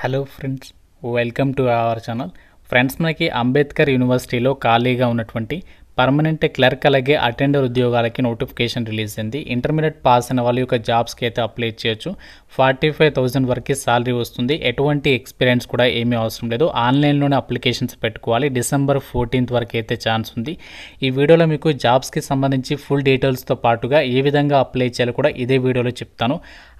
Hello friends, welcome to our channel. Friends, మనకి అంబేద్కర్ యూనివర్సిటీలో ఖాళీగా ఉన్నటువంటి పర్మనెంట్ క్లర్క్ అలాగే అటెండర్ ఉద్యోగాలకి నోటిఫికేషన్ రిలీజ్ అయింది. ఇంటర్మీడియట్ పాస్ అయిన వాళ్ళు యొక్క జాబ్స్కి అయితే అప్లై చేయొచ్చు. 45,000 వరకు శాలరీ వస్తుంది. ఎటువంటి ఎక్స్పీరియన్స్ కూడా ఏమీ అవసరం లేదు. ఆన్లైన్లోనే అప్లికేషన్స్ పెట్టుకోవాలి. December 14th వరకు అయితే ఛాన్స్ ఉంది. ఈ వీడియోలో మీకు జాబ్స్కి సంబంధించి ఫుల్ డీటెయిల్స్తో పాటుగా ఏ విధంగా అప్లై చేయాలో కూడా ఇదే వీడియోలో చెప్తాను.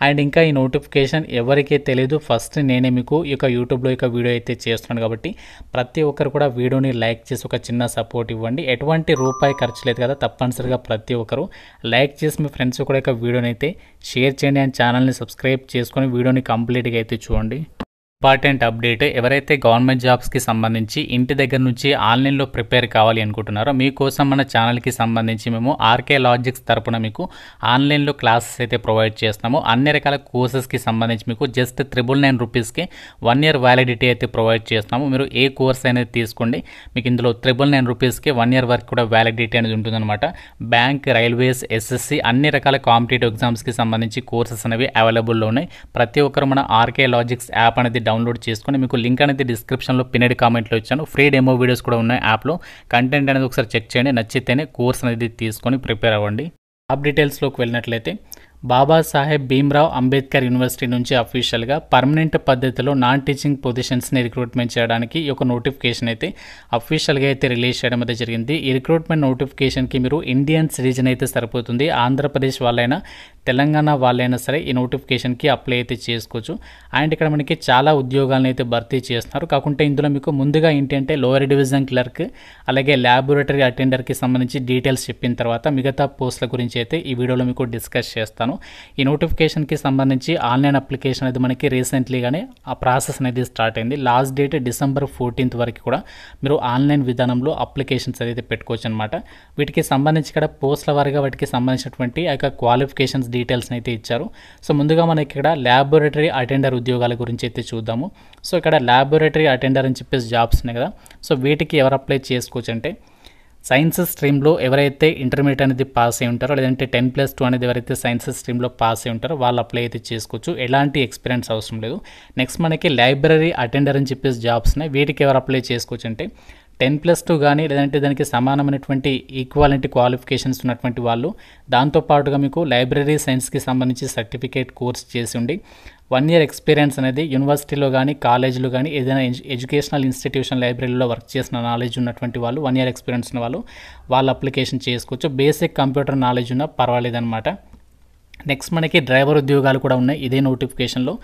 అండ్ ఇంకా ఈ నోటిఫికేషన్ ఎవరికీ తెలియదు, ఫస్ట్ నేనే మీకు ఈ యొక్క యూట్యూబ్లో యొక్క వీడియో అయితే చేస్తున్నాను కాబట్టి ప్రతి ఒక్కరు కూడా వీడియోని లైక్ చేసి ఒక చిన్న సపోర్ట్ ఇవ్వండి. ఎటువంటి రూపాయి ఖర్చు లేదు కదా, తప్పనిసరిగా ప్రతి ఒక్కరు లైక్ చేసి మీ ఫ్రెండ్స్ కూడా యొక్క వీడియోని అయితే షేర్ చేయండి. అండ్ ఛానల్ని సబ్స్క్రైబ్ చేసుకొని వీడియోని కంప్లీట్గా అయితే చూడండి. ఇంపార్టెంట్ అప్డేట్, ఎవరైతే గవర్నమెంట్ జాబ్స్కి సంబంధించి ఇంటి దగ్గర నుంచి ఆన్లైన్లో ప్రిపేర్ కావాలి అనుకుంటున్నారో మీకోసం మన ఛానల్కి సంబంధించి మేము ఆర్కే లాజిక్స్ తరపున మీకు ఆన్లైన్లో క్లాసెస్ అయితే ప్రొవైడ్ చేస్తాము. అన్ని రకాల కోర్సెస్కి సంబంధించి మీకు జస్ట్ 999 రూపీస్కి 1 year వ్యాలిడిటీ అయితే ప్రొవైడ్ చేస్తాము. మీరు ఏ కోర్స్ అనేది తీసుకోండి, మీకు ఇందులో 999 రూపీస్కి 1 year వరకు కూడా వ్యాలిడిటీ అనేది ఉంటుందన్నమాట. బ్యాంక్, రైల్వేస్, ఎస్ఎస్సి అన్ని రకాల కాంపిటేటివ్ ఎగ్జామ్స్కి సంబంధించి కోర్సెస్ అనేవి అవైలబుల్లో ఉన్నాయి. ప్రతి ఒక్కరు మన ఆర్కే లాజిక్స్ యాప్ అనేది డౌన్లోడ్ చేసుకొని, మీకు లింక్ అనేది డిస్క్రిప్షన్లో పిన్నెడ్ కామెంట్లో ఇచ్చాను. ఫ్రీ డెమో వీడియోస్ కూడా ఉన్నాయి యాప్లో. కంటెంట్ అనేది ఒకసారి చెక్ చేయండి, నచ్చితేనే కోర్స్ అనేది తీసుకొని ప్రిపేర్ అవ్వండి. జాబ్ డీటెయిల్స్లోకి వెళ్ళినట్లయితే బాబాసాహెబ్ భీమ్రావ్ అంబేద్కర్ యూనివర్సిటీ నుంచి అఫీషియల్గా పర్మనెంట్ పద్ధతిలో నాన్ టీచింగ్ పొజిషన్స్ని రిక్రూట్మెంట్ చేయడానికి ఈ యొక్క నోటిఫికేషన్ అయితే అఫీషియల్గా అయితే రిలీజ్ చేయడం అయితే జరిగింది. ఈ రిక్రూట్మెంట్ నోటిఫికేషన్కి మీరు ఇండియన్ సిటిజన్ అయితే సరిపోతుంది. ఆంధ్రప్రదేశ్ వాళ్ళైనా తెలంగాణ వాళ్ళైనా సరే ఈ నోటిఫికేషన్కి అప్లై అయితే చేసుకోవచ్చు. అండ్ ఇక్కడ మనకి చాలా ఉద్యోగాలను అయితే భర్తీ చేస్తున్నారు. కాకుంటే ఇందులో మీకు ముందుగా ఏంటంటే లోయర్ డివిజన్ క్లర్క్ అలాగే ల్యాబొరేటరీ అటెండర్కి సంబంధించి డీటెయిల్స్ చెప్పిన తర్వాత మిగతా పోస్టుల గురించి అయితే ఈ వీడియోలో మీకు డిస్కస్ చేస్తాను. ఈ నోటిఫికేషన్కి సంబంధించి ఆన్లైన్ అప్లికేషన్ అనేది మనకి రీసెంట్లీగానే ఆ ప్రాసెస్ అనేది స్టార్ట్ అయింది. లాస్ట్ డేట్ December 14th వరకు కూడా మీరు ఆన్లైన్ విధానంలో అప్లికేషన్స్ అయితే పెట్టుకోవచ్చు అనమాట. వీటికి సంబంధించి ఇక్కడ పోస్టుల వారిగా వాటికి సంబంధించినటువంటి ఆ యొక్క క్వాలిఫికేషన్స్ డీటెయిల్స్ని అయితే ఇచ్చారు. సో ముందుగా మనకి ఇక్కడ ల్యాబొరేటరీ అటెండర్ ఉద్యోగాల గురించి అయితే చూద్దాము. సో ఇక్కడ ల్యాబొరేటరీ అటెండర్ అని చెప్పేసి జాబ్స్ ఉన్నాయి కదా, సో వీటికి ఎవరు అప్లై చేసుకోవచ్చు అంటే సైన్స్ స్ట్రీమ్లో ఎవరైతే ఇంటర్మీడియట్ అనేది పాస్ అయి ఉంటారో లేదంటే 10+2 అనేది ఎవరైతే సైన్స్ స్ట్రీమ్లో పాస్ అయి ఉంటారో వాళ్ళు అప్లై అయితే చేసుకోవచ్చు. ఎలాంటి ఎక్స్పీరియన్స్ అవసరం లేదు. నెక్స్ట్ మనకి లైబ్రరీ అటెండర్ అని చెప్పేసి జాబ్స్ ఉన్నాయి. వీటికి ఎవరు అప్లై చేసుకోవచ్చు అంటే 10+2 కానీ లేదంటే దానికి సమానమైనటువంటి ఈక్వాలిటీ క్వాలిఫికేషన్స్ ఉన్నటువంటి వాళ్ళు, దాంతోపాటుగా మీకు లైబ్రరీ సైన్స్కి సంబంధించి సర్టిఫికేట్ కోర్స్ చేసి ఉండి 1 year ఎక్స్పీరియన్స్ అనేది యూనివర్సిటీలో కానీ కాలేజీలో కానీ ఏదైనా ఎడ్యుకేషనల్ ఇన్స్టిట్యూషన్ లైబ్రరీలో వర్క్ చేసిన నాలెడ్జ్ ఉన్నటువంటి వాళ్ళు, 1 year ఎక్స్పీరియన్స్ ఉన్న వాళ్ళు అప్లికేషన్ చేసుకోవచ్చు. బేసిక్ కంప్యూటర్ నాలెడ్జ్ ఉన్నా పర్వాలేదన్నమాట. నెక్స్ట్ మనకి డ్రైవర్ ఉద్యోగాలు కూడా ఉన్నాయి ఇదే నోటిఫికేషన్లో.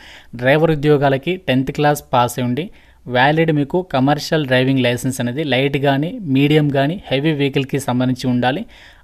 డ్రైవర్ ఉద్యోగాలకి 10th class పాస్ అయి ఉండి వ్యాలిడ్ మీకు కమర్షియల్ డ్రైవింగ్ లైసెన్స్ అనేది లైట్ కానీ మీడియం కానీ హెవీ వెహికల్కి సంబంధించి ఉండాలి.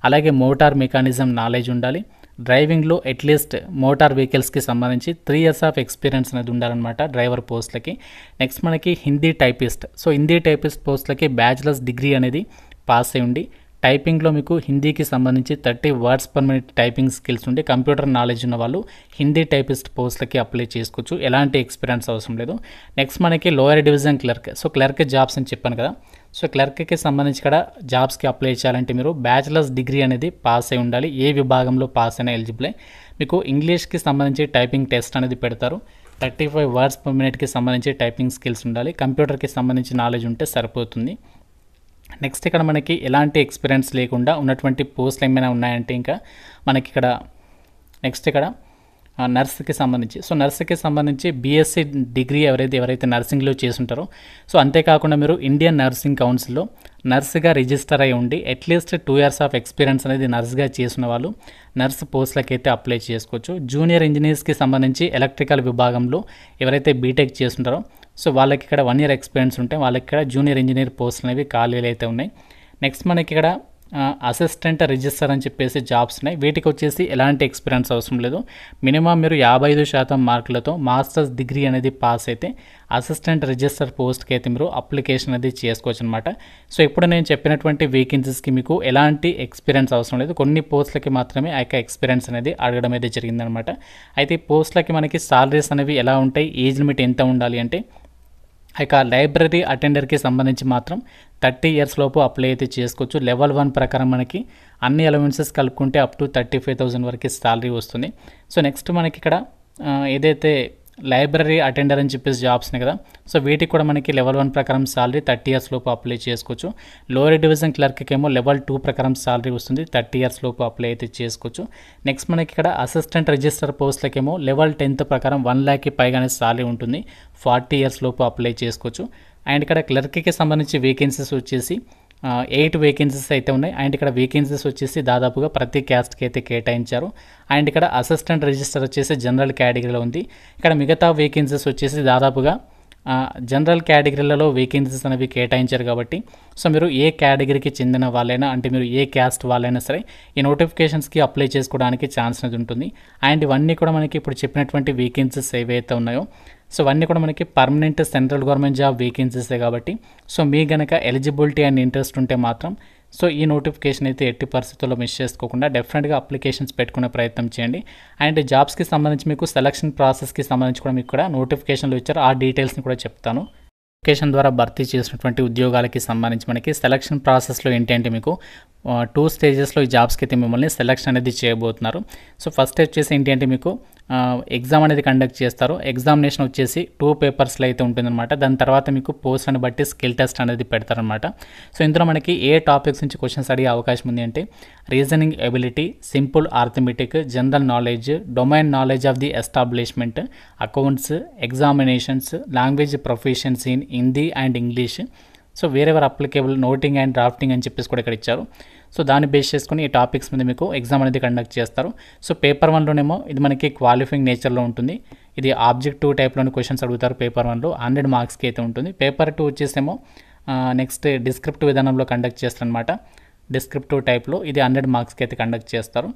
అలాగే మోటార్ మెకానిజం నాలెడ్జ్ ఉండాలి. డ్రైవింగ్లో అట్లీస్ట్ మోటార్ వెహికల్స్కి సంబంధించి 3 years ఆఫ్ ఎక్స్పీరియన్స్ అనేది ఉండాలన్నమాట డ్రైవర్ పోస్టులకి. నెక్స్ట్ మనకి Hindi typist, so Hindi typist పోస్టులకి బ్యాచిలర్స్ డిగ్రీ అనేది పాస్ అయి ఉండి టైపింగ్లో మీకు హిందీకి సంబంధించి 30 words per minute typing skills ఉండి కంప్యూటర్ నాలెడ్జ్ ఉన్న వాళ్ళు హిందీ టైపిస్ట్ పోస్టులకి అప్లై చేసుకోవచ్చు. ఎలాంటి ఎక్స్పీరియన్స్ అవసరం లేదు. నెక్స్ట్ మనకి lower division clerk, so clerk jobs అని చెప్పాను కదా, సో క్లర్క్కి సంబంధించి ఇక్కడ జాబ్స్కి అప్లై చేయాలంటే మీరు బ్యాచిలర్స్ డిగ్రీ అనేది పాస్ అయి ఉండాలి. ఏ విభాగంలో పాస్ అయినా ఎలిజిబులే. మీకు ఇంగ్లీష్కి సంబంధించి టైపింగ్ టెస్ట్ అనేది పెడతారు. 35 words per minuteకి సంబంధించి టైపింగ్ స్కిల్స్ ఉండాలి. కంప్యూటర్కి సంబంధించి నాలెడ్జ్ ఉంటే సరిపోతుంది. నెక్స్ట్ ఇక్కడ మనకి ఎలాంటి ఎక్స్పీరియన్స్ లేకుండా ఉన్నటువంటి పోస్టులు ఏమైనా ఉన్నాయంటే ఇంకా మనకి ఇక్కడ నెక్స్ట్ ఇక్కడ నర్స్కి సంబంధించి, సో నర్స్కి సంబంధించి బీఎస్సీ డిగ్రీ ఎవరైతే నర్సింగ్లో చేసుంటారో, సో అంతేకాకుండా మీరు ఇండియన్ నర్సింగ్ కౌన్సిల్లో నర్స్గా రిజిస్టర్ అయి ఉండి అట్లీస్ట్ 2 years ఆఫ్ ఎక్స్పీరియన్స్ అనేది నర్స్గా చేసిన వాళ్ళు నర్స్ పోస్టులకి అయితే అప్లై చేసుకోవచ్చు. జూనియర్ ఇంజనీర్స్కి సంబంధించి ఎలక్ట్రికల్ విభాగంలో ఎవరైతే బీటెక్ చేస్తుంటారో సో వాళ్ళకి ఇక్కడ 1 year ఎక్స్పీరియన్స్ ఉంటే వాళ్ళకి ఇక్కడ జూనియర్ ఇంజనీర్ పోస్టులు అనేవి ఖాళీలు అయితే ఉన్నాయి. నెక్స్ట్ మనకి ఇక్కడ అసిస్టెంట్ రిజిస్టర్ అని చెప్పేసి జాబ్స్ ఉన్నాయి. వీటికి వచ్చేసి ఎలాంటి ఎక్స్పీరియన్స్ అవసరం లేదు. మినిమం మీరు 55% మార్కులతో మాస్టర్స్ డిగ్రీ అనేది పాస్ అయితే అసిస్టెంట్ రిజిస్టర్ పోస్ట్కి అయితే మీరు అప్లికేషన్ అనేది చేసుకోవచ్చు అనమాట. సో ఇప్పుడు నేను చెప్పినటువంటి వేకెన్సీస్కి మీకు ఎలాంటి ఎక్స్పీరియన్స్ అవసరం లేదు. కొన్ని పోస్టులకి మాత్రమే ఆ యొక్క ఎక్స్పీరియన్స్ అనేది అడగడం అయితే జరిగిందనమాట. అయితే ఈ పోస్టులకి మనకి సాలరీస్ అనేవి ఎలా ఉంటాయి, ఏజ్ లిమిట్ ఎంత ఉండాలి అంటే ఇక లైబ్రరీ అటెండర్కి సంబంధించి మాత్రం 30 years లోపు అప్లై అయితే చేసుకోవచ్చు. లెవెల్ 1 ప్రకారం మనకి అన్ని అలవెన్సెస్ కలుపుకుంటే అప్ టు 35,000 వరకు సాలరీ వస్తుంది. సో నెక్స్ట్ మనకి ఇక్కడ ఏదైతే లైబ్రరీ అటెండర్ అని చెప్పేసి జాబ్స్ని కదా. సో వీటికి కూడా మనకి లెవెల్ 1 ప్రకారం సాలరీ 30 ఇయర్స్ లోపు అప్లై చేసుకోవచ్చు. లోయర్ డివిజన్ క్లర్క్కి ఏమో లెవెల్ 2 ప్రకారం సాలరీ వస్తుంది, 30 ఇయర్స్ లోపు అప్లై అయితే చేసుకోవచ్చు. నెక్స్ట్ మనకి ఇక్కడ అసిస్టెంట్ రిజిస్టర్ పోస్ట్లకేమో లెవెల్ 10th ప్రకారం 1 lakh పైగానే సాలరీ ఉంటుంది, 40 ఇయర్స్ లోపు అప్లై చేసుకోవచ్చు. అండ్ ఇక్కడ క్లర్క్కి సంబంధించి వేకెన్సీస్ వచ్చేసి 8 వేకెన్సీస్ అయితే ఉన్నాయి. అండ్ ఇక్కడ వేకెన్సీస్ వచ్చేసి దాదాపుగా ప్రతి క్యాస్ట్కి అయితే కేటాయించారు. అండ్ ఇక్కడ అసిస్టెంట్ రిజిస్టర్ వచ్చేసి జనరల్ కేటగిరీలో ఉంది. ఇక్కడ మిగతా వేకెన్సీస్ వచ్చేసి దాదాపుగా జనరల్ కేటగిరీలలో వేకెన్సీస్ అనేవి కేటాయించారు కాబట్టి సో మీరు ఏ కేటగిరీకి చెందిన వాళ్ళైనా, అంటే మీరు ఏ క్యాస్ట్ వాళ్ళైనా సరే ఈ నోటిఫికేషన్స్కి అప్లై చేసుకోవడానికి ఛాన్స్ అనేది ఉంటుంది. అండ్ ఇవన్నీ కూడా మనకి ఇప్పుడు చెప్పినటువంటి వేకెన్సీస్ ఏవైతే ఉన్నాయో సో అవన్నీ కూడా మనకి పర్మనెంట్ సెంట్రల్ గవర్నమెంట్ జాబ్ వేకెన్సీసే కాబట్టి సో మీ గనక ఎలిజిబిలిటీ అండ్ ఇంట్రెస్ట్ ఉంటే మాత్రం సో ఈ నోటిఫికేషన్ అయితే ఎట్టి పరిస్థితుల్లో మిస్ చేసుకోకుండా డెఫినెట్గా అప్లికేషన్స్ పెట్టుకునే ప్రయత్నం చేయండి. అండ్ జాబ్స్కి సంబంధించి మీకు సెలక్షన్ ప్రాసెస్కి సంబంధించి కూడా మీకు కూడా నోటిఫికేషన్లు ఇచ్చారు, ఆ డీటెయిల్స్ని కూడా చెప్తాను. నోటిఫికేషన్ ద్వారా భర్తీ చేసినటువంటి ఉద్యోగాలకి సంబంధించి మనకి సెలక్షన్ ప్రాసెస్లో ఏంటి అంటే మీకు 2 స్టేజెస్లో ఈ జాబ్స్కి అయితే మిమ్మల్ని సెలక్షన్ అనేది చేయబోతున్నారు. సో ఫస్ట్ వచ్చేసి ఏంటి అంటే మీకు ఎగ్జామ్ అనేది కండక్ట్ చేస్తారు. ఎగ్జామినేషన్ వచ్చేసి 2 పేపర్స్లో అయితే ఉంటుందన్నమాట. దాని తర్వాత మీకు పోస్ట్ని బట్టి స్కిల్ టెస్ట్ అనేది పెడతారనమాట. సో ఇందులో మనకి ఏ టాపిక్స్ నుంచి క్వశ్చన్స్ అడిగే అవకాశం ఉంది అంటే reasoning ability, simple arithmetic, general knowledge, domain knowledge of the establishment, accounts, examinations, language proficiency in Hindi and English, so wherever applicable, noting and drafting అని చెప్పేసి కూడా ఇక్కడ ఇచ్చారు. సో దాన్ని బేస్ చేసుకుని ఈ టాపిక్స్ మీద మీకు ఎగ్జామ్ అనేది కండక్ట్ చేస్తారు. సో పేపర్ 1లోనేమో ఇది మనకి క్వాలిఫైయింగ్ నేచర్లో ఉంటుంది. ఇది ఆబ్జెక్టివ్ టైప్లోని క్వశ్చన్స్ అడుగుతారు పేపర్ 1లో, 100 మార్క్స్కి అయితే ఉంటుంది. పేపర్ 2 వచ్చేసేమో నెక్స్ట్ డిస్క్రిప్టివ్ విధానంలో కండక్ట్ చేస్తారనమాట. డిస్క్రిప్టివ్ టైప్లో ఇది 100 మార్క్స్కి అయితే కండక్ట్ చేస్తారు.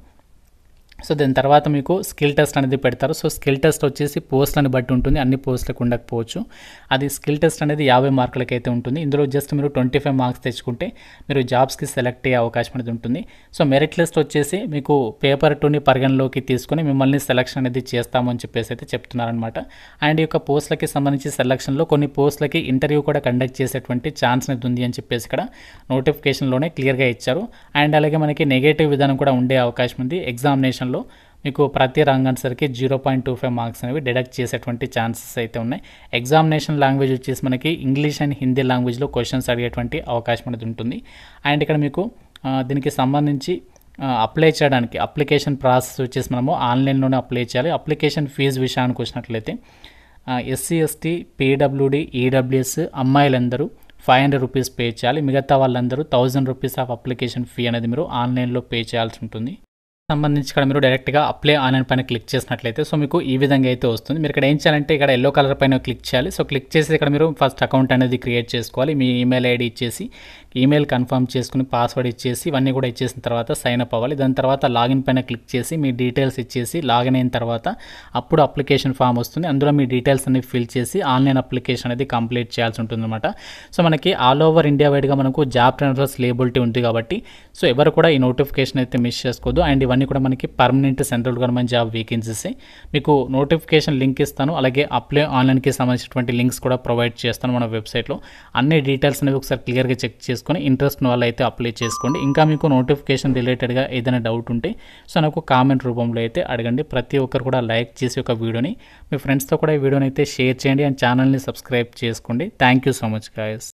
సో దాని తర్వాత మీకు స్కిల్ టెస్ట్ అనేది పెడతారు. సో స్కిల్ టెస్ట్ వచ్చేసి పోస్టులను బట్టి ఉంటుంది, అన్ని పోస్టులకు ఉండకపోవచ్చు. అది స్కిల్ టెస్ట్ అనేది 50 మార్కులకి అయితే ఉంటుంది. ఇందులో జస్ట్ మీరు 25 మార్క్స్ తెచ్చుకుంటే మీరు జాబ్స్కి సెలెక్ట్ అయ్యే అవకాశం అనేది ఉంటుంది. సో మెరిట్ లిస్ట్ వచ్చేసి మీకు పేపర్ 2ని పరిగణలోకి తీసుకొని మిమ్మల్ని సెలక్షన్ అనేది చేస్తామని చెప్పేసి అయితే చెప్తున్నారనమాట. అండ్ ఈ యొక్క పోస్టులకి సంబంధించి సెలక్షన్లో కొన్ని పోస్టులకి ఇంటర్వ్యూ కూడా కండక్ట్ చేసేటువంటి ఛాన్స్ అనేది ఉంది అని చెప్పేసి ఇక్కడ నోటిఫికేషన్లోనే క్లియర్గా ఇచ్చారు. అండ్ అలాగే మనకి నెగటివ్ విధానం కూడా ఉండే అవకాశం ఉంది. ఎగ్జామినేషన్లో మీకు ప్రతి రాంగ్ ఆన్సర్కి 0.25 మార్క్స్ అనేవి డిడక్ట్ చేసేటువంటి ఛాన్సెస్ అయితే ఉన్నాయి. ఎగ్జామినేషన్ లాంగ్వేజ్ వచ్చేసి మనకి ఇంగ్లీష్ అండ్ హిందీ లాంగ్వేజ్లో క్వశ్చన్స్ అడిగేటువంటి అవకాశం అనేది ఉంటుంది. అండ్ ఇక్కడ మీకు దీనికి సంబంధించి అప్లై చేయడానికి అప్లికేషన్ ప్రాసెస్ వచ్చేసి మనము ఆన్లైన్లోనే అప్లై చేయాలి. అప్లికేషన్ ఫీజు విషయానికి వచ్చినట్లయితే SC, ST, PWD, EWS అమ్మాయిలందరూ 500 రూపీస్ పే చేయాలి. మిగతా వాళ్ళందరూ 1000 రూపీస్ ఆఫ్ అప్లికేషన్ ఫీ అనేది మీరు ఆన్లైన్లో పే చేయాల్సి ఉంటుంది. సంబంధించి ఇక్కడ మీరు డైరెక్ట్గా అప్లై ఆన్లైన్ పైన క్లిక్ చేసినట్లయితే సో మీకు ఈ విధంగా అయితే వస్తుంది. మీరు ఇక్కడ ఏం చేయాలంటే ఇక్కడ ఎల్లో కలర్ పైన క్లిక్ చేయాలి. సో క్లిక్ చేసి ఇక్కడ మీరు ఫస్ట్ అకౌంట్ అనేది క్రియేట్ చేసుకోవాలి. మీ ఈమెయిల్ ఐడి ఇచ్చేసి ఈమెయిల్ కన్ఫర్మ్ చేసుకుని పాస్వర్డ్ ఇచ్చేసి ఇవన్నీ కూడా ఇచ్చేసిన తర్వాత సైన్ అప్ అవ్వాలి. దాని తర్వాత లాగిన్ పైన క్లిక్ చేసి మీ డీటెయిల్స్ ఇచ్చేసి లాగిన్ అయిన తర్వాత అప్పుడు అప్లికేషన్ ఫామ్ వస్తుంది. అందులో మీ డీటెయిల్స్ అన్ని ఫిల్ చేసి ఆన్లైన్ అప్లికేషన్ అనేది కంప్లీట్ చేయాల్సి ఉంటుంది అనమాట. సో మనకి ఆల్ ఓవర్ ఇండియా వైడ్గా మనకు జాబ్ ట్రాన్స్ఫర్స్ లేబిలిటీ ఉంది కాబట్టి సో ఎవరు కూడా ఈ నోటిఫికేషన్ అయితే మిస్ చేసుకోవద్దు. అండ్ ఇవన్నీ కూడా మనకి permanent central government job vacancies. మీకు నోటిఫికేషన్ లింక్ ఇస్తాను, అలాగే అప్లై ఆన్లైన్కి సంబంధించినటువంటి లింక్స్ కూడా ప్రొవైడ్ చేస్తాను మన వెబ్సైట్లో. అన్ని డీటెయిల్స్ అనేవి ఒకసారి క్లియర్గా చెక్ చేసుకొని ఇంట్రెస్ట్ ఉన్న వాళ్ళు అయితే అప్లై చేసుకోండి. ఇంకా మీకు నోటిఫికేషన్ రిలేటెడ్గా ఏదైనా డౌట్ ఉంటే సో నాకు కామెంట్ రూపంలో అయితే అడగండి. ప్రతి ఒక్కరు కూడా లైక్ చేసి ఒక వీడియోని మీ ఫ్రెండ్స్తో కూడా ఈ వీడియోని అయితే షేర్ చేయండి అండ్ ఛానల్ని సబ్స్క్రైబ్ చేసుకోండి. Thank you so much guys.